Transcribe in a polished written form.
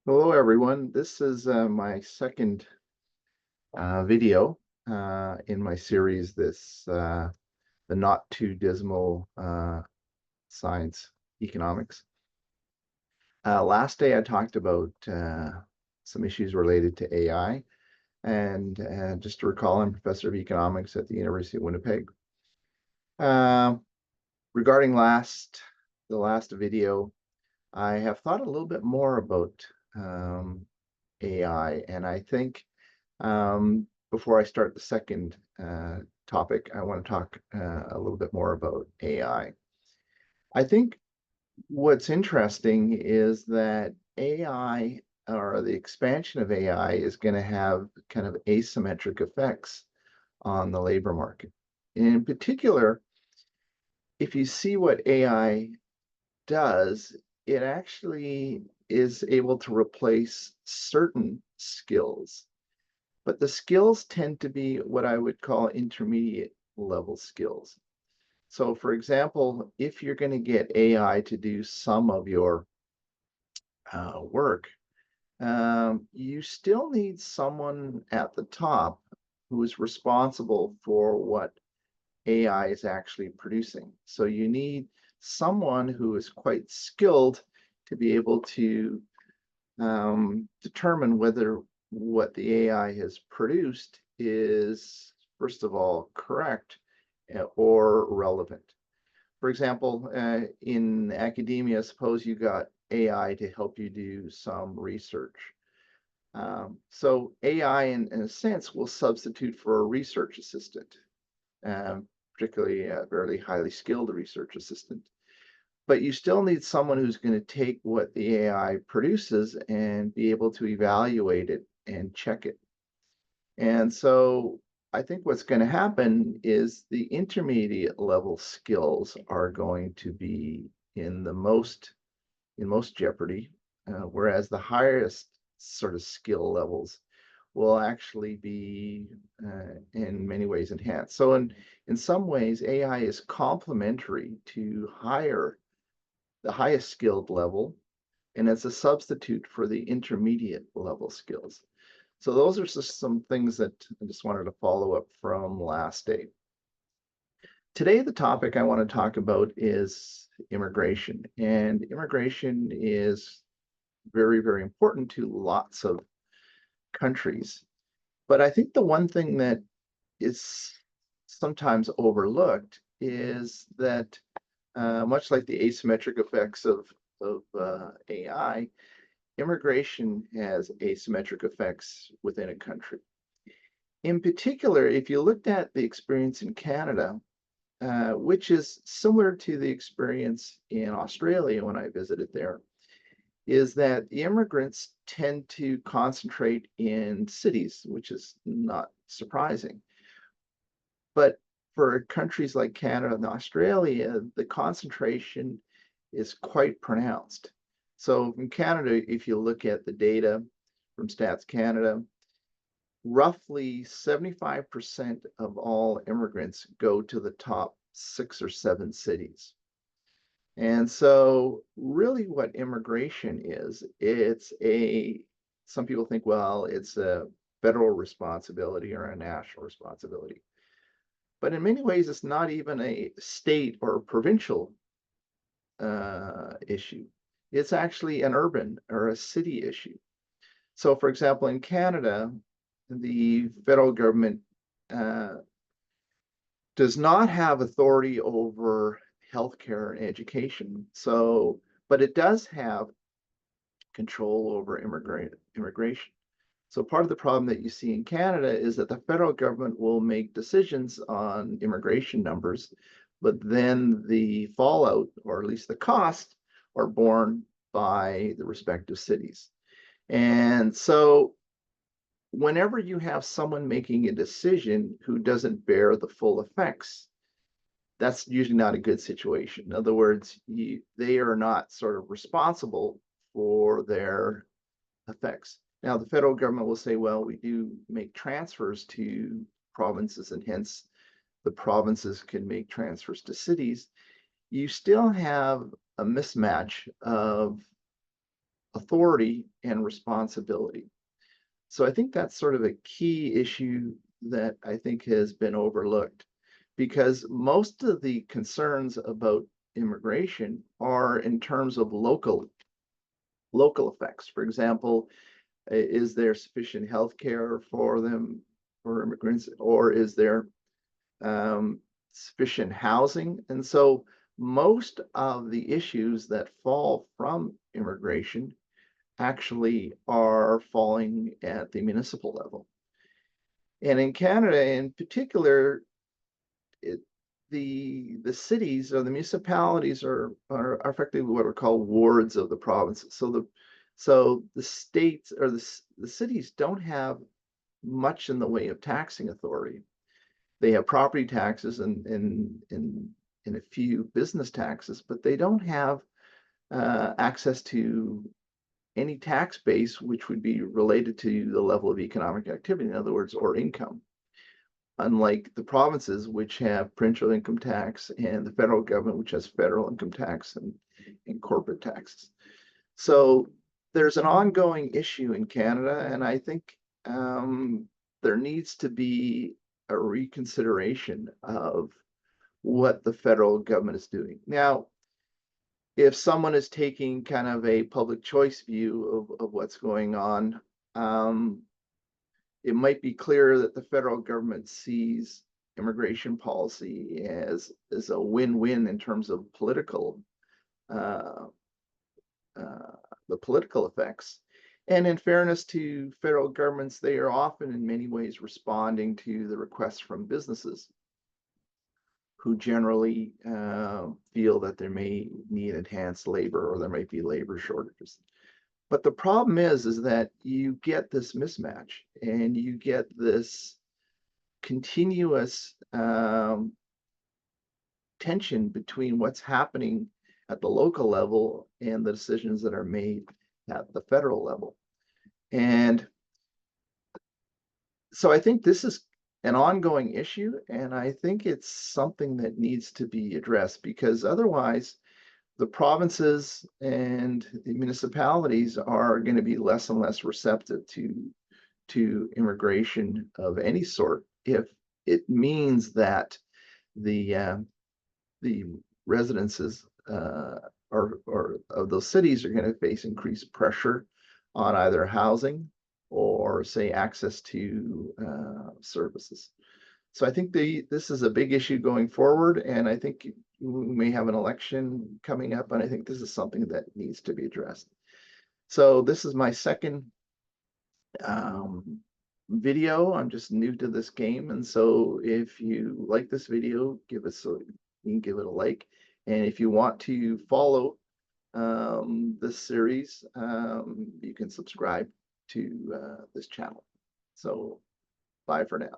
Hello, everyone. This is my second video in my series, the Not Too Dismal Science Economics. Last day, I talked about some issues related to AI. And just to recall, I'm professor of economics at the University of Winnipeg. Um Regarding the last video, I have thought a little bit more about um, AI, and I think before I start the second topic, I want to talk a little bit more about AI. I think what's interesting is that AI, or the expansion of AI, is going to have kind of asymmetric effects on the labor market. In particular, if you see what AI does, it actually is able to replace certain skills. But the skills tend to be what I would call intermediate level skills. So, for example, if you're going to get AI to do some of your work, you still need someone at the top who is responsible for what AI is actually producing. So, you need someone who is quite skilled to be able to determine whether what the AI has produced is, first of all, correct or relevant. For example, in academia, suppose you got AI to help you do some research. So AI, in a sense, will substitute for a research assistant, particularly a very highly skilled research assistant. But you still need someone who's going to take what the AI produces and be able to evaluate it and check it. And so I think what's going to happen is the intermediate level skills are going to be in the most jeopardy, whereas the highest sort of skill levels will actually be in many ways enhanced. So in some ways, AI is complementary to the highest skilled level, and it's a substitute for the intermediate level skills. So those are just some things that I just wanted to follow up from last day. Today, the topic I want to talk about is immigration. And immigration is very, very important to lots of countries. But I think the one thing that is sometimes overlooked is that much like the asymmetric effects of AI, immigration has asymmetric effects within a country. In particular, if you looked at the experience in Canada, which is similar to the experience in Australia when I visited there, is that the immigrants tend to concentrate in cities, which is not surprising. But for countries like Canada and Australia, the concentration is quite pronounced. So in Canada, if you look at the data from Stats Canada, roughly 75% of all immigrants go to the top 6 or 7 cities. And so really what immigration is, some people think, well, it's a federal responsibility or a national responsibility. But in many ways, it's not even a state or a provincial issue. It's actually an urban or a city issue. So, for example, in Canada, the federal government uh, does not have authority over healthcare and education. So, but it does have control over immigration. So part of the problem that you see in Canada is that the federal government will make decisions on immigration numbers, but then the fallout, or at least the cost, are borne by the respective cities. And so whenever you have someone making a decision who doesn't bear the full effects, that's usually not a good situation. In other words, they are not sort of responsible for their effects. Now, the federal government will say, well, we do make transfers to provinces, and hence the provinces can make transfers to cities. You still have a mismatch of authority and responsibility. So I think that's sort of a key issue that I think has been overlooked, because most of the concerns about immigration are in terms of local effects. For example, is there sufficient health care for them, for immigrants, or is there sufficient housing? And so most of the issues that fall from immigration actually are falling at the municipal level. And in Canada in particular, it, the cities or the municipalities are effectively what are called wards of the provinces. So the states or the cities don't have much in the way of taxing authority. They have property taxes and a few business taxes, but they don't have access to any tax base which would be related to the level of economic activity, in other words, or income. Unlike the provinces, which have provincial income tax, and the federal government, which has federal income tax and corporate taxes. So there's an ongoing issue in Canada, and I think there needs to be a reconsideration of what the federal government is doing. Now, if someone is taking kind of a public choice view of what's going on, it might be clear that the federal government sees immigration policy as a win-win in terms of uh, the political effects. And in fairness to federal governments, they are often in many ways responding to the requests from businesses who generally feel that they may need enhanced labor or there might be labor shortages. But the problem is that you get this mismatch and you get this continuous tension between what's happening at the local level and the decisions that are made at the federal level. And so I think this is an ongoing issue, and I think it's something that needs to be addressed, because otherwise the provinces and the municipalities are going to be less and less receptive to immigration of any sort if it means that the residences or of those cities are going to face increased pressure on either housing or, say, access to services. So I think this is a big issue going forward, and I think we may have an election coming up, and I think this is something that needs to be addressed. So this is my second video. I'm just new to this game, and so if you like this video, you can give it a like, and if you want to follow this series, you can subscribe to this channel. So bye for now.